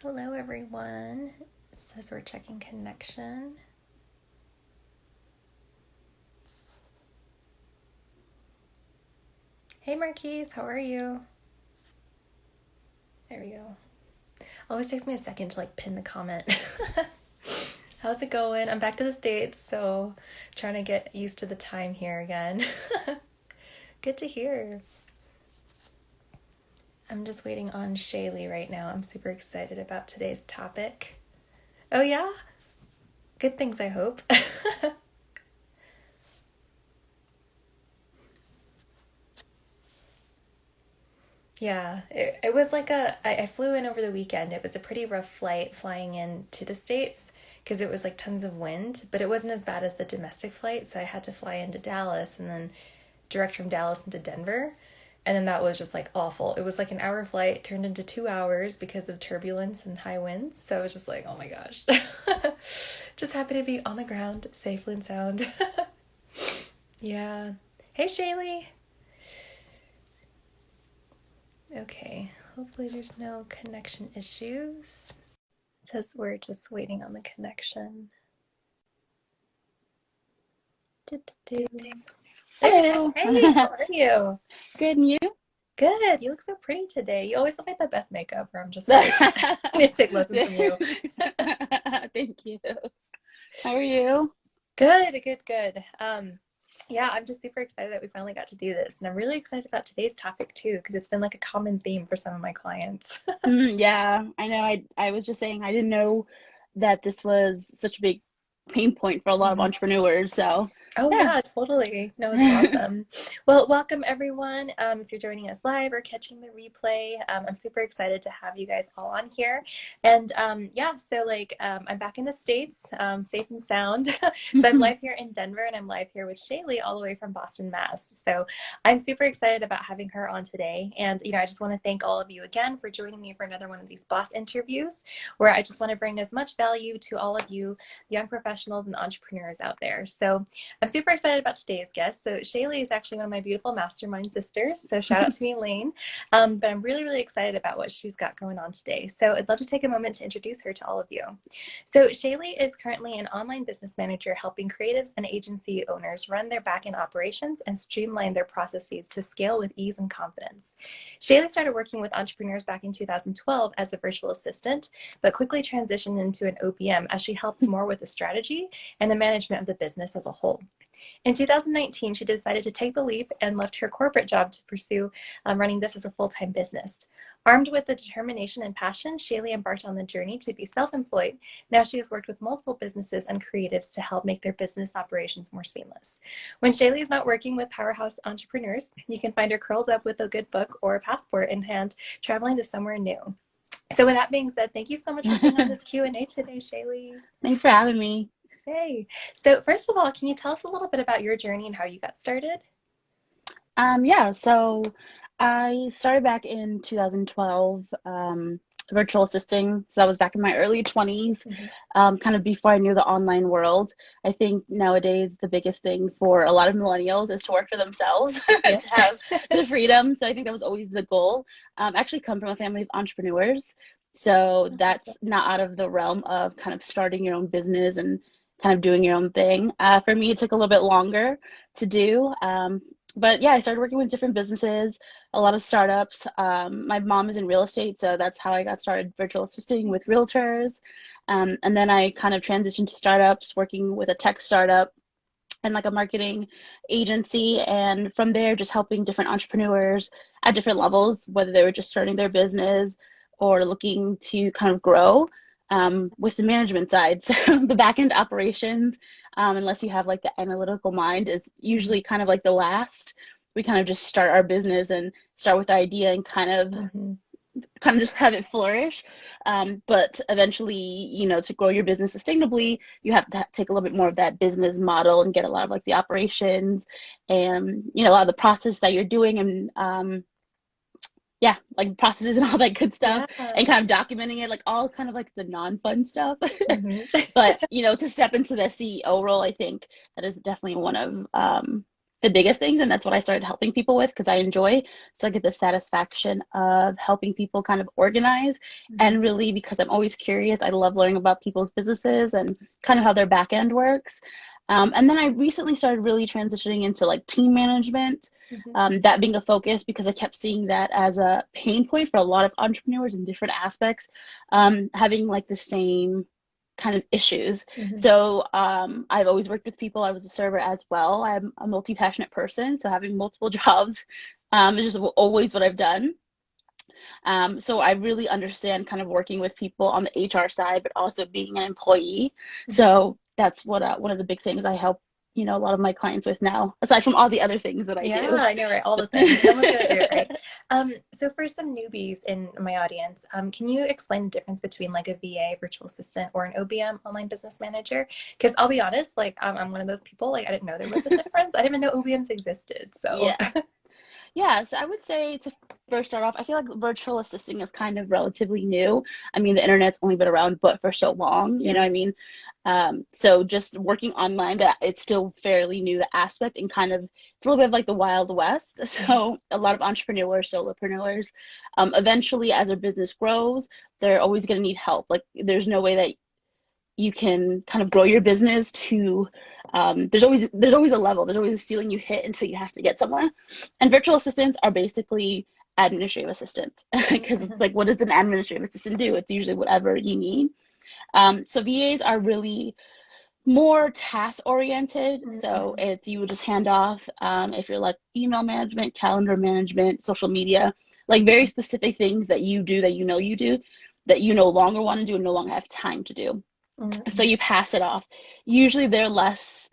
Hello, everyone. It says we're checking connection. Hey, Marquise, how are you? There we go. Always takes me a second to pin the comment. How's it going? I'm back to the States, so trying to get used to the time here again. Good to hear. I'm just waiting on Shalie right now. I'm super excited about today's topic. Oh, yeah? Good things, I hope. Yeah, it was I flew in over the weekend. It was a pretty rough flight flying in to the States because it was like tons of wind, but it wasn't as bad as the domestic flight. So I had to fly into Dallas and then direct from Dallas into Denver. And then that was just like awful. It was like an hour flight turned into 2 hours because of turbulence and high winds. So I was just like, oh my gosh. Just happy to be on the ground, safely and sound. Yeah. Hey, Shaylee. Okay, hopefully there's no connection issues. It says we're just waiting on the connection. There Hello. Hey, how are you? Good, and you? Good. You look so pretty today. You always look like the best makeup, or I'm just like, I need to take lessons from you. Thank you. How are you? Good, good, good. Yeah, I'm just super excited that we finally got to do this. And I'm really excited about today's topic too, because it's been like a common theme for some of my clients. Yeah, I know. I was just saying I didn't know that this was such a big pain point for a lot of Mhm. entrepreneurs. So, Oh yeah. yeah, totally. No, it's awesome. Well, welcome everyone. If you're joining us live or catching the replay, I'm super excited to have you guys all on here. And yeah, so I'm back in the States, safe and sound. So I'm live here in Denver, and I'm live here with Shalie all the way from Boston, Mass. So I'm super excited about having her on today. And I just want to thank all of you again for joining me for another one of these boss interviews, where I just want to bring as much value to all of you young professionals and entrepreneurs out there. So I'm super excited about today's guest. So Shalie is actually one of my beautiful mastermind sisters. So shout out to me, Elaine. But I'm really, really excited about what she's got going on today. So I'd love to take a moment to introduce her to all of you. So Shalie is currently an online business manager helping creatives and agency owners run their backend operations and streamline their processes to scale with ease and confidence. Shalie started working with entrepreneurs back in 2012 as a virtual assistant, but quickly transitioned into an OPM as she helped more with the strategy and the management of the business as a whole. In 2019, she decided to take the leap and left her corporate job to pursue running this as a full-time business. Armed with the determination and passion, Shalie embarked on the journey to be self-employed. Now she has worked with multiple businesses and creatives to help make their business operations more seamless. When Shalie is not working with powerhouse entrepreneurs, you can find her curled up with a good book or a passport in hand, traveling to somewhere new. So with that being said, thank you so much for being on this Q&A today, Shalie. Thanks for having me. Hey. So first of all, can you tell us a little bit about your journey and how you got started? Yeah, so I started back in 2012, virtual assisting. So that was back in my early 20s, Mhm. kind of before I knew the online world. I think nowadays the biggest thing for a lot of millennials is to work for themselves, Yeah. to have the freedom. So I think that was always the goal. I actually come from a family of entrepreneurs. So That's awesome. that's not out of the realm of kind of starting your own business and kind of doing your own thing. For me, it took a little bit longer to do. But yeah, I started working with different businesses, a lot of startups. My mom is in real estate, so that's how I got started virtual assisting with Nice. realtors. And then I kind of transitioned to startups, working with a tech startup and like a marketing agency. And from there, just helping different entrepreneurs at different levels, whether they were just starting their business or looking to kind of grow with the management side. So the back end operations, unless you have like the analytical mind, is Mhm. usually kind of like the last. We kind of just start our business and start with the idea and Mhm. kind of just have it flourish. But eventually, to grow your business sustainably, you have to take a little bit more of that business model and get a lot of like the operations and, a lot of the process that you're doing and, yeah, like processes and all that good stuff Yeah. and kind of documenting it, like all kind of like the non-fun stuff. Mhm. But, to step into the CEO role, I think that is definitely one of the biggest things, and that's what I started helping people with because I enjoy. So I get the satisfaction of helping people kind of organize, Mhm. and really because I'm always curious, I love learning about people's businesses and kind of how their back end works. And then I recently started really transitioning into like team management, Mhm. that being a focus because I kept seeing that as a pain point for a lot of entrepreneurs in different aspects, having like the same kind of issues. Mhm. So I've always worked with people. I was a server as well. I'm a multi-passionate person, so having multiple jobs is just always what I've done. So I really understand kind of working with people on the HR side, but also being an employee. Mhm. So that's what one of the big things I help, a lot of my clients with now, aside from all the other things that I Yeah, do. I know, right? All the But things. Someone's got to do it, right? So for some newbies in my audience, can you explain the difference between like a VA, virtual assistant, or an OBM, online business manager? Because I'll be honest, like I'm one of those people, like I didn't know there was a difference. I didn't even know OBMs existed. So yeah. Yeah, so I would say to first start off, I feel like virtual assisting is kind of relatively new. I mean, the internet's only been around but for so long, you yeah. know what I mean? So just working online, that it's still fairly new, the aspect, and kind of it's a little bit of like the Wild West. Mhm. So a lot of entrepreneurs, solopreneurs, eventually as their business grows, they're always going to need help. Like there's no way that you can kind of grow your business to there's always a level, there's always a ceiling you hit until you have to get somewhere. And virtual assistants are basically administrative assistants because it's Mhm. like, what does an administrative assistant do? It's usually whatever you need. So VAs are really more task oriented. So Mhm. it's you would just hand off, if you're like email management, calendar management, social media, like very specific things that you do, that you do, that you no longer want to do and no longer have time to do. So Mhm. you pass it off. Usually they're less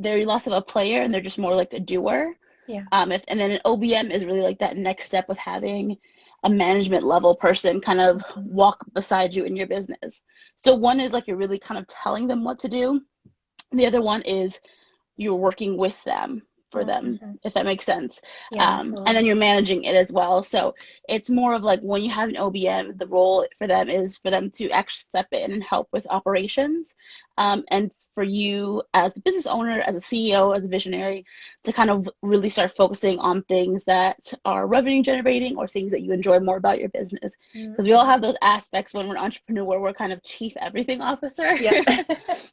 of a player and they're just more like a doer. Yeah. And then an OBM is really like that next step of having a management level person kind of Mhm. walk beside you in your business. So one is like you're really kind of telling them what to do. The other one is you're working with them for them, Mhm. if that makes sense. Yeah, And then totally. you're managing it as well. So it's more of like when you have an OBM, the role for them is for them to actually step in and help with operations. And for you as the business owner, as a CEO, as a visionary, to kind of really start focusing on things that are revenue generating or things that you enjoy more about your business. Because we all Mhm. have those aspects when we're an entrepreneur, we're kind of chief everything officer. Yep.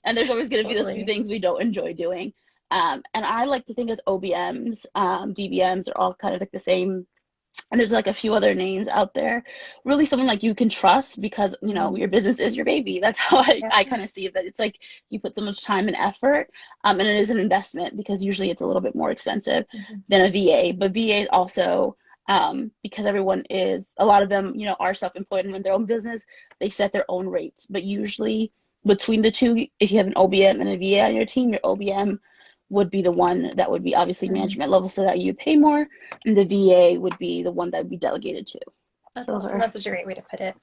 And there's always going to be those few Totally. things we don't enjoy doing. And I like to think as OBMs, DBMs are all kind of like the same. And there's like a few other names out there. Really something like you can trust because, Mhm. your business is your baby. That's how Yeah. I kind of see it. That it's like you put so much time and effort, and it is an investment because usually it's a little bit more expensive Mhm. than a VA. But VA also, because a lot of them, are self-employed and run their own business, they set their own rates. But usually between the two, if you have an OBM and a VA on your team, your OBM would be the one that would be obviously Mhm. management level so that you pay more, and the VA would be the one that would be delegated to. That's So those awesome. are That's such a great way to put it.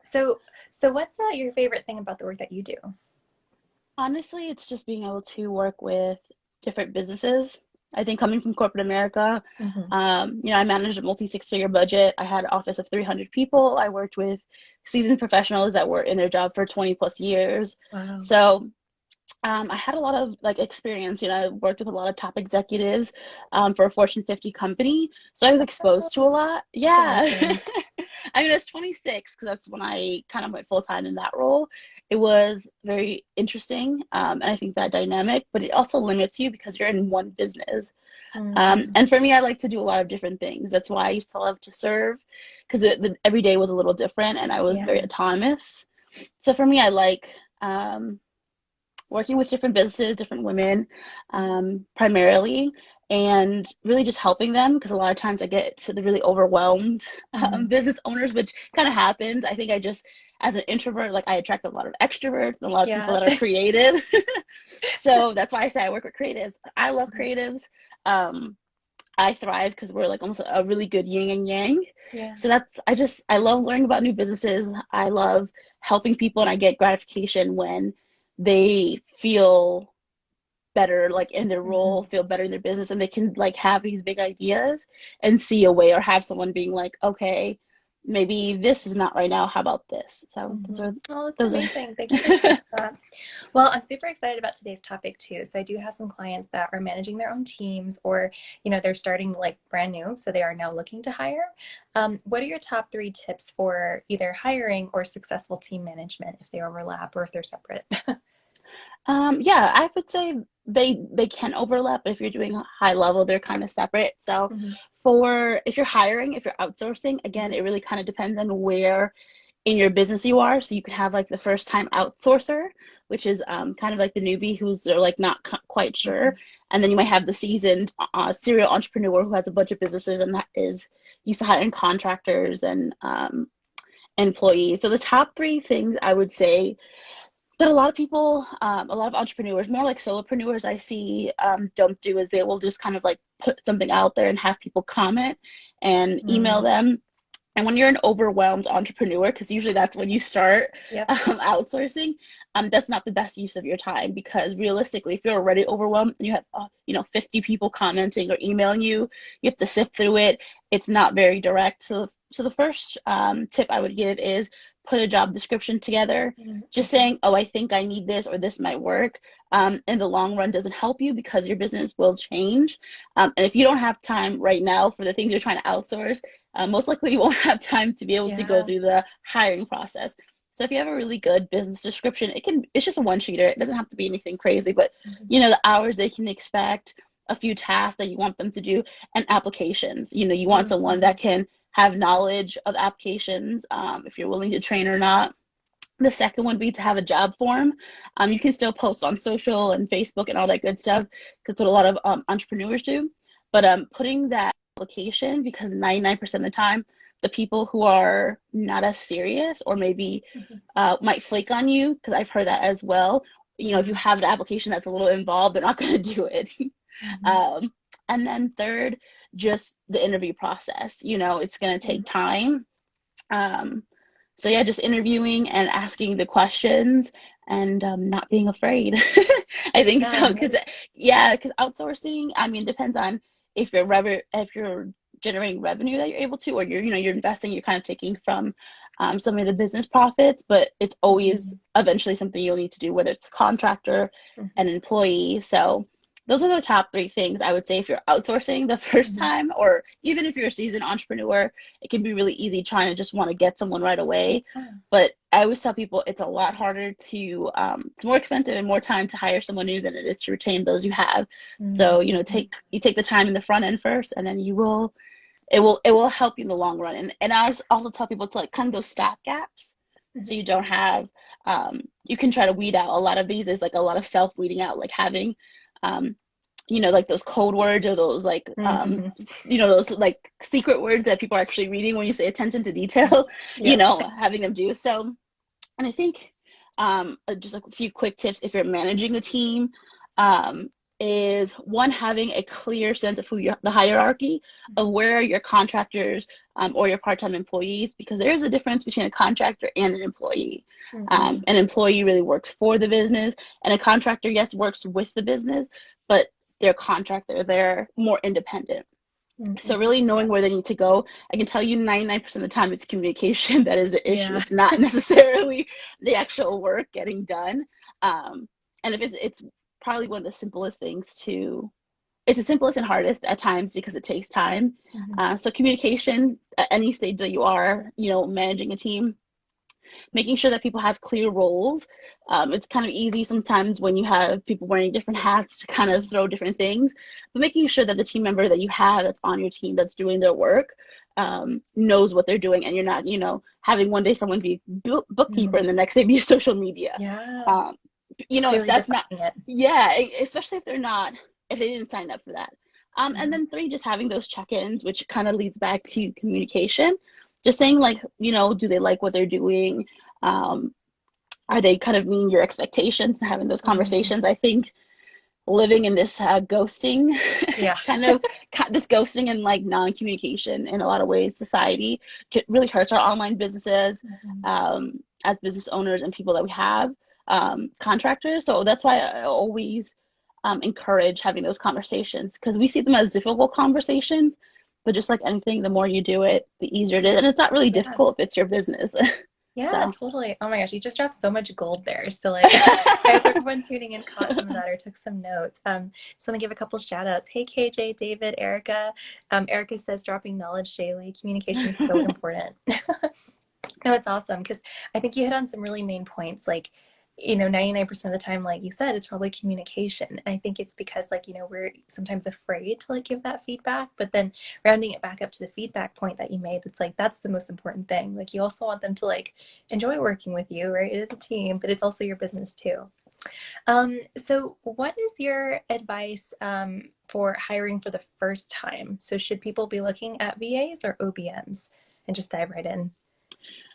So what's your favorite thing about the work that you do? honestly, it's just being able to work with different businesses. I think coming from corporate America, Hmm. I managed a multi six-figure budget. I had an office of 300 people. I worked with seasoned professionals that were in their job for 20 plus years. Wow. So I had a lot of like experience. I worked with a lot of top executives for a Fortune 50 company, so I was exposed to a lot. That's Yeah, amazing. I mean, I was 26 because that's when I kind of went full time in that role. It was very interesting, and I think that dynamic, but it also limits you because you're in one business. Hmm. And for me, I like to do a lot of different things. That's why I used to love to serve because every day was a little different, and I was very Yeah. autonomous. So for me, I like. Working with different businesses, different women, primarily, and really just helping them because a lot of times I get to the really overwhelmed Hmm. business owners, which kind of happens. I think I just, as an introvert, like I attract a lot of extroverts and a lot of people Yeah. that are creative. So that's why I say I work with creatives. I love creatives. Um, I thrive because we're like almost a really good yin and yang. Yeah. So I love learning about new businesses. I love helping people, and I get gratification when they feel better like in their role, Hmm. feel better in their business, and they can like have these big ideas and see a way, or have someone being like, okay, maybe this is not right now. How about this? So Oh, that's those are amazing. Thank you for sharing that. Well, I'm super excited about today's topic too. So I do have some clients that are managing their own teams, or they're starting like brand new, so they are now looking to hire. What are your top three tips for either hiring or successful team management if they overlap or if they're separate? Yeah, I would say they can overlap, but if you're doing high level, they're kind of separate. So Mhm. for if you're hiring, if you're outsourcing, again, it really kind of depends on where in your business you are. So you could have like the first time outsourcer, which is kind of like the newbie who's they're like not quite sure. Mhm. And then you might have the seasoned serial entrepreneur who has a bunch of businesses and that is used to hiring contractors and employees. So the top three things I would say that a lot of people, a lot of entrepreneurs, more like solopreneurs, I see don't do is they will just kind of like put something out there and have people comment and email Mm. them. And when you're an overwhelmed entrepreneur, because usually that's when you start Yep. outsourcing, that's not the best use of your time because realistically, if you're already overwhelmed and you have 50 people commenting or emailing you, you have to sift through it. It's not very direct. So the first tip I would give is put a job description together. Just Mhm. saying, oh, I think I need this or this might work. In the long run doesn't help you because your business will change. And if you don't have time right now for the things you're trying to outsource, most likely you won't have time to be able to go Yeah. through the hiring process. So if you have a really good business description, it's just a one sheeter. It doesn't have to be anything crazy, but Mhm. the hours they can expect, a few tasks that you want them to do, and applications. You want someone that Mhm. can have knowledge of applications, if you're willing to train or not. The second would be to have a job form. You can still post on social and Facebook and all that good stuff because that's what a lot of entrepreneurs do. But putting that application because 99% of the time, the people who are not as serious or maybe Mhm. might flake on you because I've heard that as well. If you Mhm. have an application that's a little involved, they're not going to do it. Mhm. um, and then third, just the interview process. It's going to take Mhm. time. Um, so yeah, just interviewing and asking the questions and not being afraid. I think Yeah, so because nice. yeah, because outsourcing, I mean, depends on if you're generating revenue that you're able to, or you're investing, you're kind of taking from some of the business profits, but it's always Mhm. eventually something you'll need to do, whether it's a contractor, Mhm. an employee. So those are the top three things I would say if you're outsourcing the first Mhm. time, or even if you're a seasoned entrepreneur, it can be really easy trying to just want to get someone right away. Yeah. But I always tell people it's a lot harder it's more expensive and more time to hire someone new than it is to retain those you have. So, Mhm. take the time in the front end first, and then it will help you in the long run. And I also tell people to like kind of those stop gaps. So Mhm. you don't have, you can try to weed out a lot of these. There's like a lot of self weeding out, like having, um, like those code words or those like Mhm. those like secret words that people are actually reading when you say attention to detail, Yep. having them do so. And I think just like a few quick tips if you're managing a team, um, is one, having a clear sense of the hierarchy of where are your contractors or your part-time employees, because there is a difference between a contractor and an employee. Mhm. An employee really works for the business, and a contractor, yes, works with the business, but they're a contractor, they're more independent. So Mhm. really knowing where they need to go, I can tell you 99% of the time it's communication that is the issue. Yeah. It's not necessarily the actual work getting done. Um, and if it's probably one of the simplest things to, it's the simplest and hardest at times because it takes time. Mhm. So communication at any stage that you are, managing a team, making sure that people have clear roles. It's kind of easy sometimes when you have people wearing different hats to kind of throw different things, but making sure that the team member that you have that's on your team that's doing their work knows what they're doing, and you're not, having one day someone be bookkeeper Mhm. and the next day be social media. Yeah. Um, It's if clearly that's not, defining it. yeah, especially if they're not, if they didn't sign up for that. And Mhm. then three, just having those check-ins, which kind of leads back to communication. Just saying, like, do they like what they're doing? Um, are they kind of meeting your expectations and having those Mhm. conversations? I think living in this ghosting Yeah. kind of this ghosting and like non-communication in a lot of ways society really hurts our online businesses, Mhm. as business owners and people that we have, contractors. So that's why I always encourage having those conversations because we see them as difficult conversations, But just like anything, the more you do it, the easier it is. And it's not really Yeah. difficult if it's your business. Yeah, So, totally. Oh my gosh, you just dropped so much gold there. So like I hope everyone tuning in caught some of that or took some notes. Just want to give a couple shout outs. Hey KJ, David, Erica. Erica says dropping knowledge daily. Communication is so important. No, it's awesome because I think you hit on some really main points. Like, 99% of the time, like you said, it's probably communication. And I think it's because, like, we're sometimes afraid to like give that feedback. But then rounding it back up to the feedback point that you made, it's like that's the most important thing. Like, you also want them to like enjoy working with you, right? It is a team, but it's also your business too. So what is your advice for hiring for the first time? So should people be looking at VAs or OBMs? And just dive right in.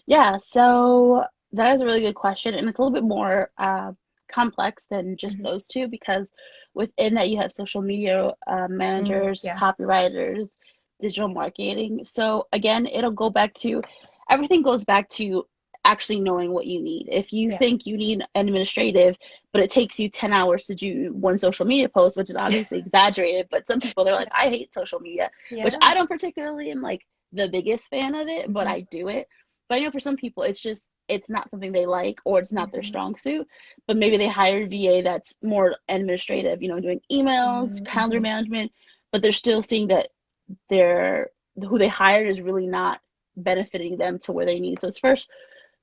yeah, so that is a really good question. And it's a little bit more complex than just Mhm. those two because within that, you have social media managers, Yeah. copywriters, digital marketing. So, again, it'll go back to everything goes back to actually knowing what you need. If you Yeah. think you need administrative, but it takes you 10 hours to do one social media post, which is obviously exaggerated, but some people they're like, I hate social media, which Yeah. I don't particularly am like the biggest fan of it, but Hmm. I do it. But I know for some people it's just it's not something they like or it's not their Hmm. strong suit. But maybe they hire a VA that's more administrative, doing emails, calendar Hmm. management, but they're still seeing that their who they hired is really not benefiting them to where they need. So it's first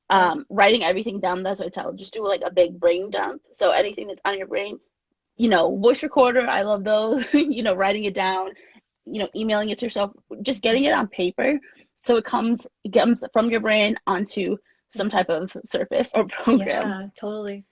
Yeah. writing everything down. That's what I tell. Just do like a big brain dump. So anything that's on your brain, voice recorder, I love those, writing it down, emailing it to yourself, just getting it on paper so it comes from your brain onto some Hmm. type of surface or program. Yeah, totally.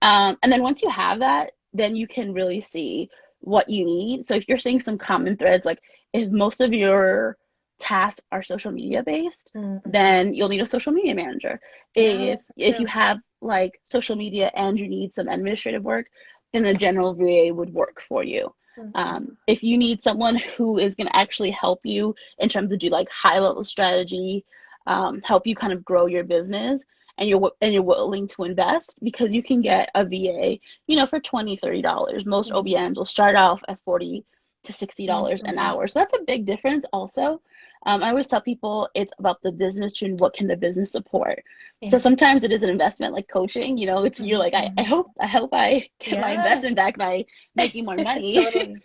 And then once you have that, then you can really see what you need. So if you're seeing some common threads, like if most of your tasks are social media based, Hmm. then you'll need a social media manager. Yeah, If that's so if you true. have like social media and you need some administrative work, then the general VA would work for you. Hmm. If you need someone who is going to actually help you in terms of do like high level strategy, help you kind of grow your business, and you're willing to invest because you can get a VA, for $20-$30. Most Hmm. OBMs will start off at $40 to $60 an Hmm. hour. So that's a big difference also. I always tell people it's about the business too and what can the business support. So Yeah. sometimes it is an investment like coaching, it's you're like, I Hmm. hope I get my Yes. investment back by making more money. Totally.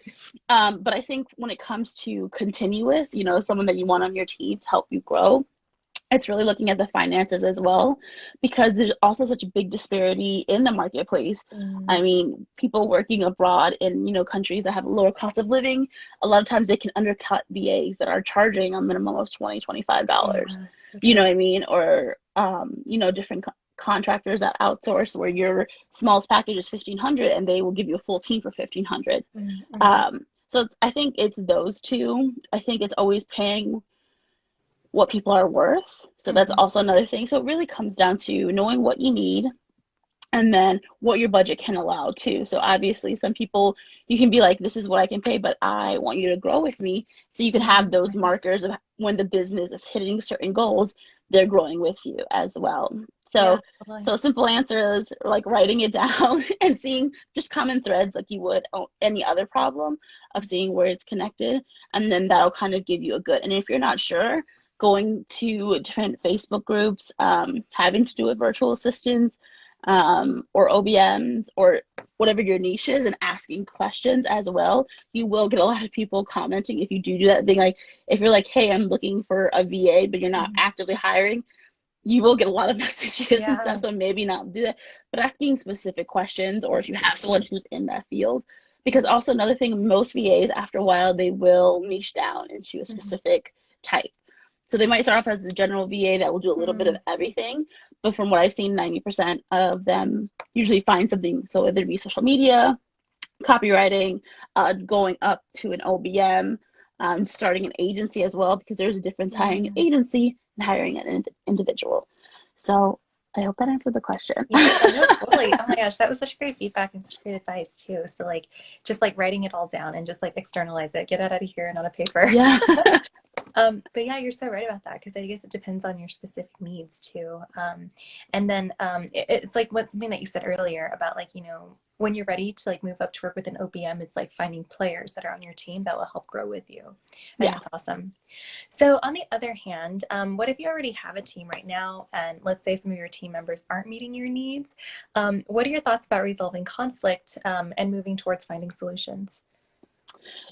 But I think when it comes to continuous, someone that you want on your team to help you grow, it's really looking at the finances as well because there's also such a big disparity in the marketplace. I Mm. mean, people working abroad in, countries that have a lower cost of living, a lot of times they can undercut VAs that are charging a minimum of $20-$25. Yeah, so You know true. what I mean? Or different contractors that outsource where your smallest package is 1,500 and they will give you a full team for 1,500. Mm-hmm. So I think it's those two. I think it's always paying what people are worth. So that's Hmm. also another thing. So it really comes down to knowing what you need and then what your budget can allow too. So obviously some people you can be like, this is what I can pay, but I want you to grow with me. So you can have those Hmm. markers of when the business is hitting certain goals, they're growing with you as well. Yeah, So totally. so a simple answer is like writing it down and seeing just common threads like you would any other problem of seeing where it's connected. And then that'll kind of give you a good, and if you're not sure, going to different Facebook groups, having to do with virtual assistants, or OBMs or whatever your niche is and asking questions as well. You will get a lot of people commenting if you do that thing. Like if you're like, hey, I'm looking for a VA, but you're not Hmm. actively hiring, you will get a lot of messages and Yeah. stuff. So maybe not do that, but asking specific questions or if you have someone who's in that field. Because also another thing, most VAs after a while they will niche down into a Hmm. specific type. So they might start off as a general VA that will do a little bit of Hmm. everything, but from what I've seen, 90% of them usually find something. So whether it be social media, copywriting, going up to an OBM, starting an agency as well, because there's a difference hiring an Hmm. agency and hiring an individual. So I hope that answered the question. Yeah, no, totally. Oh my gosh, that was such great feedback and such great advice too. So just like writing it all down and just like externalize it, get it out of here, not a paper. Yeah. But yeah, you're so right about that because I guess it depends on your specific needs too. And then it's like what something that you said earlier about like, you know, when you're ready to like move up to work with an OBM, it's like finding players that are on your team that will help grow with you. I think Yeah. that's awesome. So on the other hand, what if you already have a team right now and let's say some of your team members aren't meeting your needs? What are your thoughts about resolving conflict and moving towards finding solutions?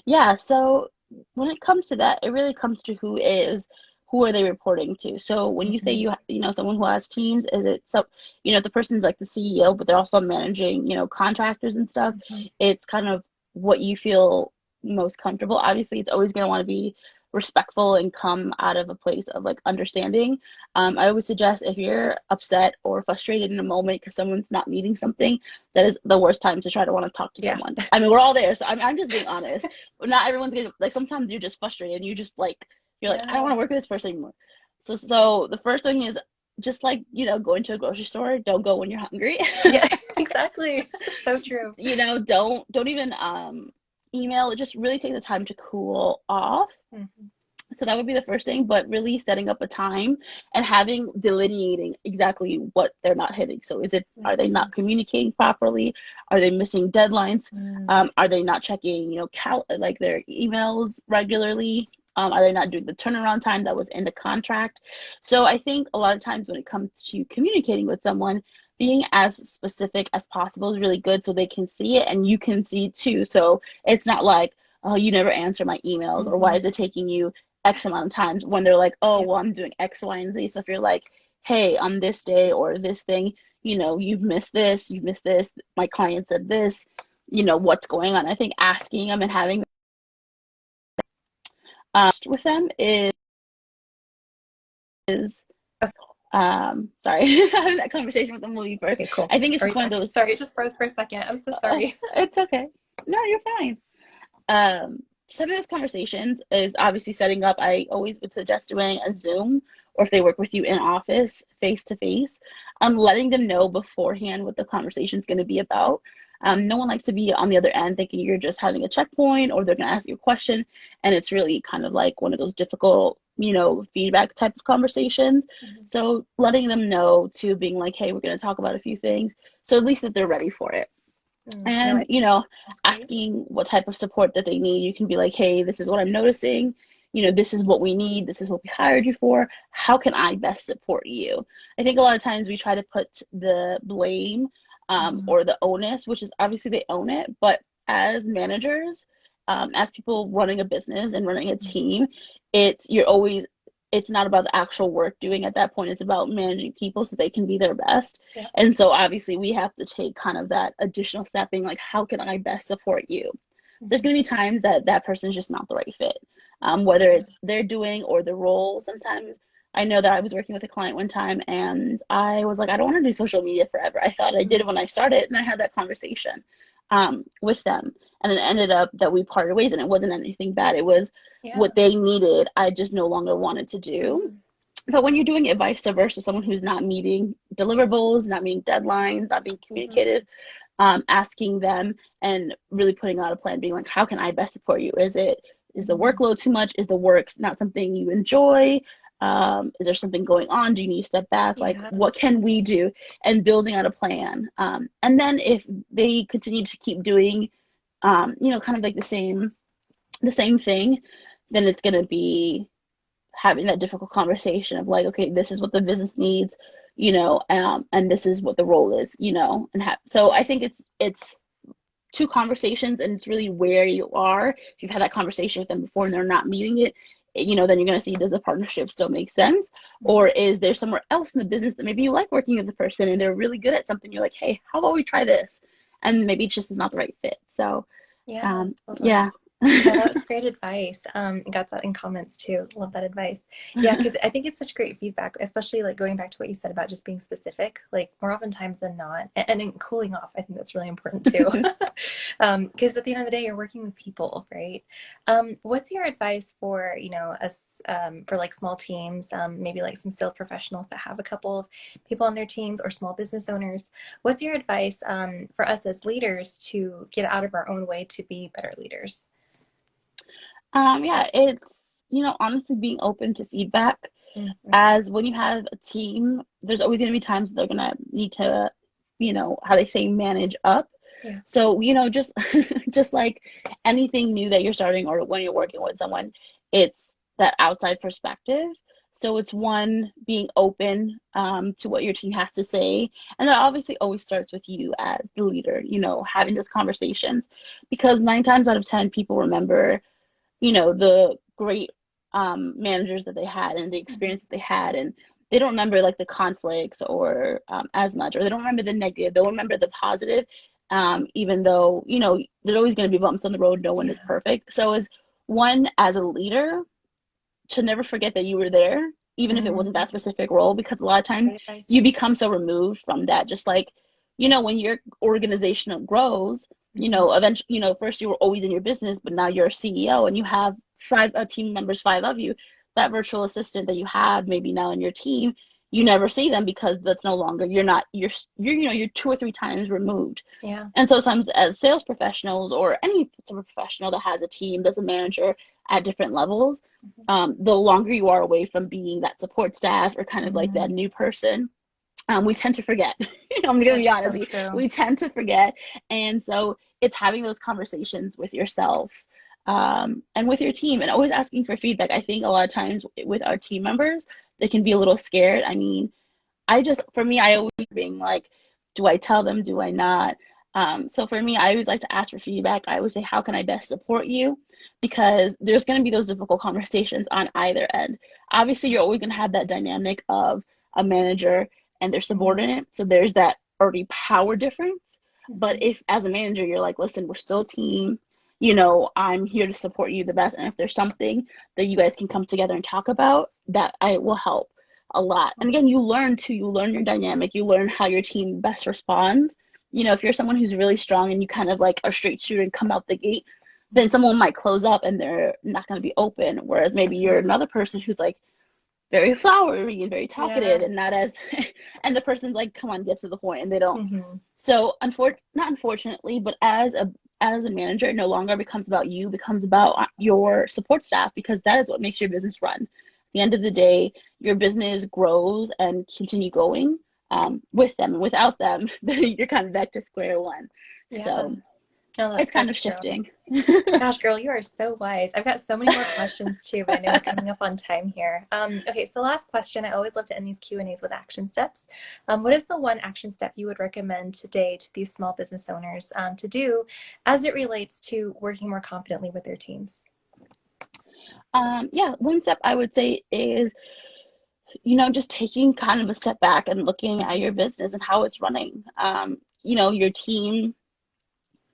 Yeah, so when it comes to that, it really comes to who are they reporting to? So when you say Mhm. you know someone who has teams, is it so you know the person's like the CEO, but they're also managing, you know, contractors and stuff. Mhm. It's kind of what you feel most comfortable. Obviously, it's always going to want to be respectful and come out of a place of like understanding. I always suggest if you're upset or frustrated in a moment because someone's not meeting something, that is the worst time to try to want to talk to Yeah. someone. I mean, we're all there, so I'm just being honest. But not everyone's gonna like. Sometimes you're just frustrated, and you just like you're like, I don't Yeah. want to work with this person anymore. So the first thing is just like you know going to a grocery store. Don't go when you're hungry. Yeah, exactly. So true. You know, don't even email. Just really take the time to cool off. Mhm. So that would be the first thing, but really setting up a time and having delineating exactly what they're not hitting. So is it are they not Mhm. communicating properly? Are they missing deadlines? Mm. Are they not checking, you know, like their emails regularly? Are they not doing the turnaround time that was in the contract? So I think a lot of times when it comes to communicating with someone, being as specific as possible is really good so they can see it and you can see it too. So it's not like, oh, you never answer my emails, or why Mhm. is it taking you X amount of times when they're like, oh, Yeah. well, I'm doing X, Y, and Z. So if you're like, hey, on this day or this thing, you know, you've missed this, my client said this, you know, what's going on? I think asking them and having with them is sorry, having that conversation with them will be first. Okay, cool. I think it's Are just you one of there? those, Sorry, it just froze for a second. I'm so sorry. it's okay. No, you're fine. Just having those conversations is obviously setting up. I always would suggest doing a Zoom, or if they work with you in office, face to face, letting them know beforehand what the conversation is going to be about. No one likes to be on the other end thinking you're just having a checkpoint or they're going to ask you a question, and it's really kind of like one of those difficult, you know, feedback type of conversations. Mhm. So letting them know to being like, hey, we're going to talk about a few things, so at least that they're ready for it. No, And you know, that's great. asking what type of support that they need. You can be like, hey, this is what I'm noticing, you know, this is what we need, this is what we hired you for, how can I best support you? I think a lot of times we try to put the blame Mhm. or the onus, which is obviously they own it, but as managers, as people running a business and running a Mhm. team, you're always it's not about the actual work doing at that point. It's about managing people so they can be their best. Yeah. And so obviously we have to take kind of that additional step being like, how can I best support you? There's Mhm. going to be times that that person's just not the right fit, whether it's they're doing or the role. Sometimes I know that I was working with a client one time and I was like, I don't want to do social media forever. I thought I did it Mhm. when I started, and I had that conversation with them. And it ended up that we parted ways, and it wasn't anything bad. It was Yeah. what they needed, I just no longer wanted to do. Mhm. But when you're doing it vice versa, someone who's not meeting deliverables, not meeting deadlines, not being Mhm. communicative, asking them and really putting out a plan, being like, how can I best support you? Is the Mhm. workload too much? Is the work not something you enjoy? Is there something going on? Do you need to step back? Like, Yeah. what can we do? And building out a plan. And then if they continue to keep doing, you know, kind of like the same thing, then it's going to be having that difficult conversation of like, okay, this is what the business needs, you know, and this is what the role is, you know, so I think it's two conversations, and it's really where you are. If you've had that conversation with them before and they're not meeting it, you know, then you're going to see, does the partnership still make sense, Mhm. or is there somewhere else in the business that maybe you like working with the person and they're really good at something, you're like, hey, how about we try this, and maybe it's just not the right fit. So Yeah, totally. yeah. Yeah, that was great advice. Got that in comments too. Love that advice. Yeah, because I think it's such great feedback, especially like going back to what you said about just being specific. Like more oftentimes than not, and in cooling off, I think that's really important too. Because at the end of the day, you're working with people, right? What's your advice for, you know, us for like small teams, maybe like some sales professionals that have a couple of people on their teams or small business owners? What's your advice for us as leaders to get out of our own way to be better leaders? Yeah, honestly being open to feedback. Mm-hmm. As when you have a team, there's always going to be times they're going to need to, how they say, manage up. Yeah. So, just just like anything new that you're starting or when you're working with someone, it's that outside perspective. So it's one being open to what your team has to say. And that obviously always starts with you as the leader, having those conversations. Because 9 times out of 10, people remember, the great managers that they had and the Mm-hmm. experience that they had. And they don't remember like the conflicts or as much, or they don't remember the negative. They'll remember the positive, even though, there's always going to be bumps on the road. No one is Yeah. perfect. So as a leader, to never forget that you were there, even if it wasn't Mm-hmm. that specific role, because a lot of times Great advice. you become so removed from that. Just like, when your organization grows, Mm-hmm. eventually, first you were always in your business, but now you're a CEO and you have five team members, five of you. That virtual assistant that you have maybe now in your team, you never see them because that's no longer, you're not, you're 2 or 3 times removed. Yeah. And so sometimes as sales professionals or any sort of professional that has a team, that's a manager at different levels, the longer you are away from being that support staff or kind of like Mm-hmm. that new person, we tend to forget. I'm going to be That's honest, so we, true. we tend to forget. And so it's having those conversations with yourself and with your team and always asking for feedback. I think a lot of times with our team members, they can be a little scared. I mean, for me, I always being like, do I tell them? Do I not? So for me, I always like to ask for feedback. I always say, how can I best support you? Because there's going to be those difficult conversations on either end. Obviously, you're always going to have that dynamic of a manager and their Mm-hmm. subordinate. So there's that already power difference. But Mm-hmm. if as a manager, you're like, listen, we're still a team. I'm here to support you the best. And if there's something that you guys can come together and talk about, that I will help a lot. And again, you learn too, you learn your dynamic, you learn how your team best responds. If you're someone who's really strong and you kind of like are straight shooter and come out the gate, then someone might close up and they're not going to be open. Whereas maybe you're Mm-hmm. another person who's like very flowery and very talkative Yeah. and not as, and the person's like, come on, get to the point, and they don't. Mm-hmm. So, not unfortunately, but as a manager, it no longer becomes about you, becomes about your support staff because that is what makes your business run. At the end of the day, your business grows and continue going with them, and without them, then you're kind of back to square one. Yeah. So No, it's that's so kind of true. shifting. Gosh, girl, you are so wise. I've got so many more questions too, but I know we're coming up on time here. Okay, so last question. I always love to end these Q&As with action steps. What is the one action step you would recommend today to these small business owners to do as it relates to working more confidently with their teams? Yeah, one step I would say is just taking kind of a step back and looking at your business and how it's running. Your team,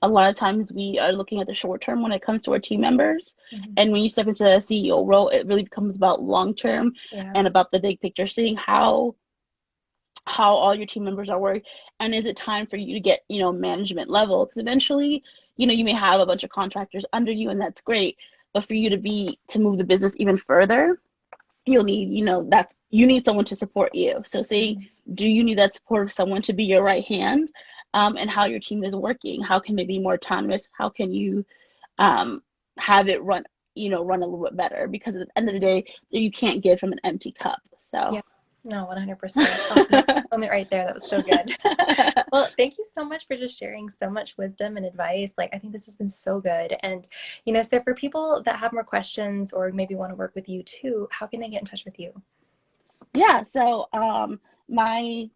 a lot of times we are looking at the short term when it comes to our team members. Mhm. And when you step into the CEO role, it really becomes about long term Yeah. and about the big picture, seeing how all your team members are working. And is it time for you to get, management level? Because eventually, you may have a bunch of contractors under you and that's great. But for you to move the business even further, you'll need, you need someone to support you. So saying, Mhm. do you need that support of someone to be your right hand? And how your team is working? How can they be more autonomous? How can you um, have it run a little bit better? Because at the end of the Mhm. day, you can't give from an empty cup. So Yeah. No, 100%. Oh, that moment right there, that was so good. Well, thank you so much for just sharing so much wisdom and advice. Like, I think this has been so good. And, so for people that have more questions or maybe want to work with you too, how can they get in touch with you? yeah, so my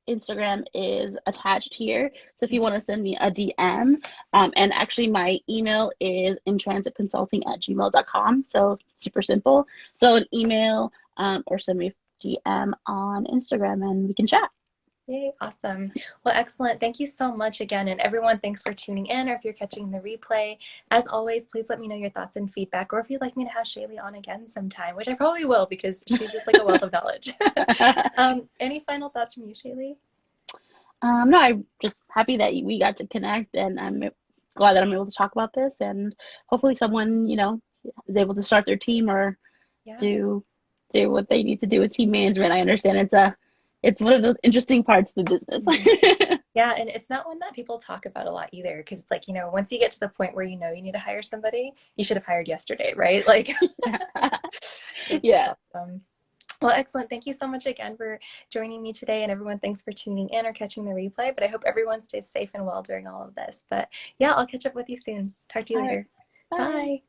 Instagram is attached here. So if you Mhm. want to send me a DM, and actually my email is intransitconsulting@gmail.com. So super simple. So an email or send me a DM on Instagram and we can chat. Yay, awesome. Well, excellent. Thank you so much again. And everyone, thanks for tuning in, or if you're catching the replay. As always, please let me know your thoughts and feedback, or if you'd like me to have Shalie on again sometime, which I probably will because she's just like a wealth of knowledge. Any final thoughts from you, Shalie? No, I'm just happy that we got to connect and I'm glad that I'm able to talk about this and hopefully someone, is able to start their team or Yeah. do do what they need to do with team management. I understand it's one of those interesting parts of the Mhm. business. Yeah, and it's not one that people talk about a lot either, because it's like, once you get to the point where you know you need to hire somebody, you should have hired yesterday, right? Like, Yeah. it's Yeah. awesome. Well, excellent. Thank you so much again for joining me today, and everyone, thanks for tuning in or catching the replay. But I hope everyone stays safe and well during all of this. But yeah, I'll catch up with you soon. Talk to you All right. later. Bye. Bye.